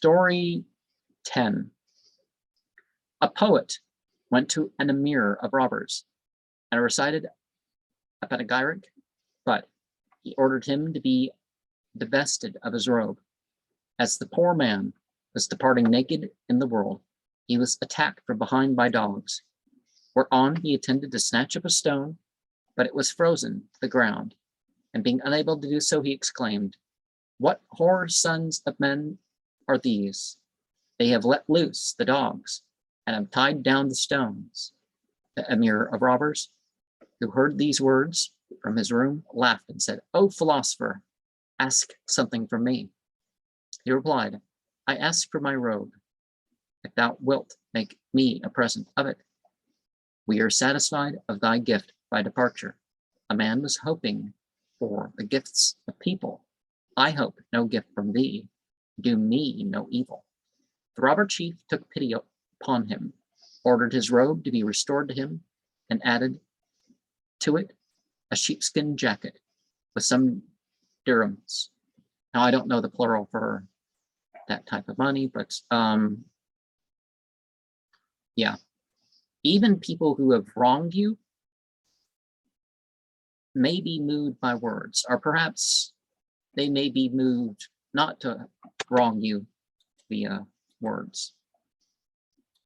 Story 10. A poet went to an emir of robbers and recited a panegyric, but he ordered him to be divested of his robe. As the poor man was departing naked in the world, he was attacked from behind by dogs, whereon he attempted to snatch up a stone, but it was frozen to the ground, and being unable to do so, he exclaimed, "What whore sons of men are these? They have let loose the dogs and have tied down the stones." The emir of robbers, who heard these words from his room, laughed and said, "O philosopher, ask something from me." He replied, "I ask for my robe, if thou wilt make me a present of it. We are satisfied of thy gift by departure. A man was hoping for the gifts of people. I hope no gift from thee. Do me no evil." The robber chief took pity upon him, ordered his robe to be restored to him, and added to it a sheepskin jacket with some dirhams. Now, I don't know the plural for that type of money, but yeah. Even people who have wronged you may be moved by words, or perhaps they may be moved not to wrong you via words.